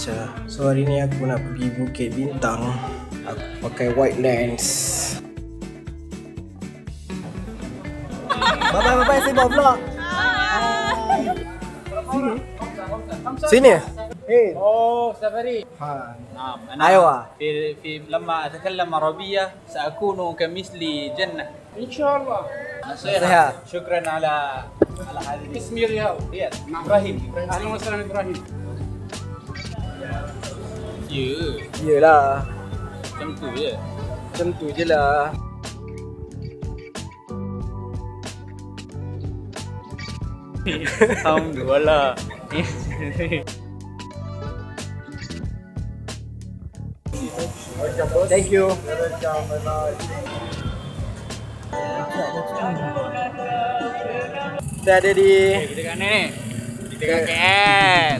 Ca. So hari ni aku nak pergi Bukit Bintang. Aku pakai white lens. Bye, saya bawa vlog. Sini. Hey. سفري. نعم. أيوة. لما أتكلم عربية سأكون كمثل جنة. إن شاء الله. شكرا على هذه. اسمي رياض. إبراهيم. أهلا وسهلا إبراهيم. Yelah. Macam tu je. Macam tu je lah. Alhamdulillah. Thank you. Kita ada di Kita kat ni. Kita kat KL.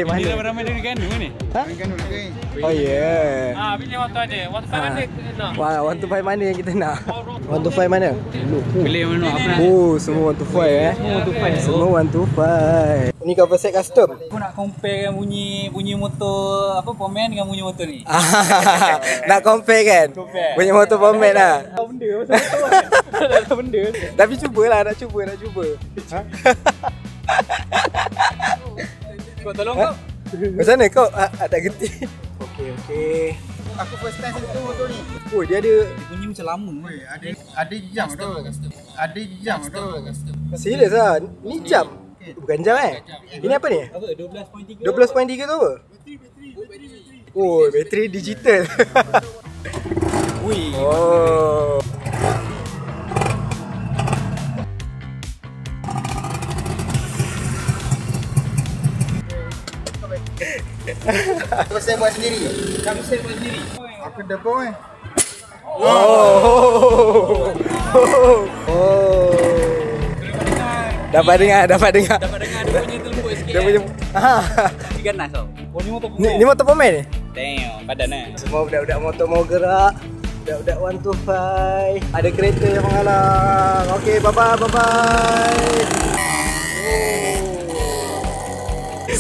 Ini ramai-ramai dari Ganu ni. Ganu lagi. Oh yeah. Pilih waktu ada. Waktu mana kita nak? Wah, 1 to 5 mana yang kita nak? 1 to 5 mana? Pilih mana apa nak? Semua 1 to 5 Semua 1 to 5. Ni cover set custom. Aku nak compare bunyi motor apa Pomen dengan bunyi motor ni. Nak compare kan? Bunyi motor Pomen lah. Benda pasal benda. Tapi cubalah, nak cuba. Kau tolong kau. Macam mana kau? Tak gerti. Okey. Aku first time sentuh motor ni. Oh, dia ada Bunyi macam lama. Ada jam tu. Ada jam tu. serius lah. Ni jam. Bukan jam Ini apa ni? Apa? 12.3. 12.3 tu apa? Oh, bateri digital. Wih. Oh. Aku saya buat sendiri. Kamu saya buat sendiri. Aku debong Dapat dengar dia punya telembut sikit. Dia punya Tapi ganas tau. Oh ni motor Pomen. Ni motor Pomen ni? Damn, padan Semua budak-budak motor mau gerak. Budak-budak 125. Ada kereta yang menghalang. Okey, bye-bye.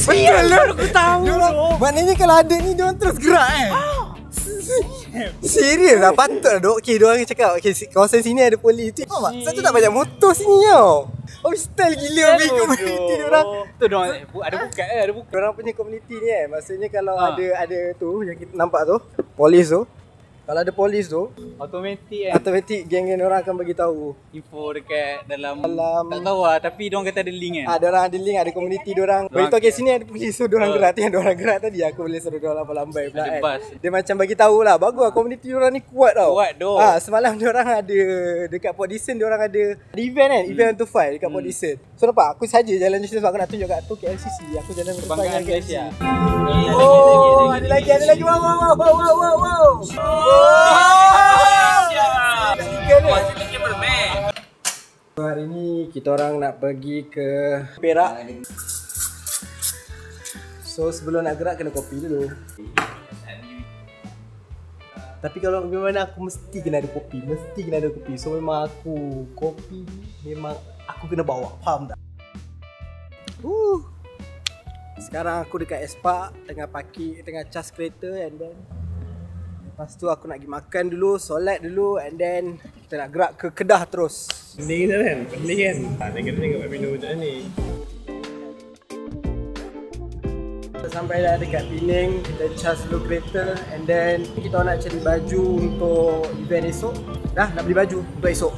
Betul lah. Aku tahu. Maknanya kalau ada ni diorang terus gerak Serius lah, patut lah. Okay, diorang cakap kawasan sini ada polis. Faham tak? Sebab tu tak banyak motor sini tau. Oh, style gila bagi komuniti diorang. Tu diorang ada buka ada buka. Diorang punya komuniti ni maksudnya kalau ada tu yang kita nampak tu, polis tu. Kalau ada polis tu, automatik geng-geng orang akan bagi tahu info dekat dalam tak tahu lah, tapi diorang kata ada link kan. Diorang ada link, ada komuniti diorang. Beritahu kat sini ada polis, so diorang gerak. Tengok diorang gerak tadi, aku boleh suruh diorang lambai pula Dia macam bagi tahu lah, bagus lah komuniti diorang ni kuat tau. Semalam diorang ada dekat Port Dickson, diorang ada event kan, event to fight dekat Port Dickson. So nampak aku saja jalan je sebab aku nak tunjuk kat tu KLCC. Aku jalan to fight dengan KLCC. Oh, ada lagi. Wow. Hari ni kita orang nak pergi ke Perak. So sebelum nak gerak kena kopi dulu. Tapi kalau memang aku mesti kena ada kopi. So memang aku kopi memang aku kena bawa. Faham tak? Sekarang aku dekat Espark tengah cas kereta and then lepas tu aku nak pergi makan dulu, solat dulu and then kita nak gerak ke Kedah terus. Pening kan? Tengok minum macam ni. Kita sampai dah dekat Penang, kita cas dulu kereta and then kita nak cari baju untuk event esok. Dah nak beli baju untuk esok.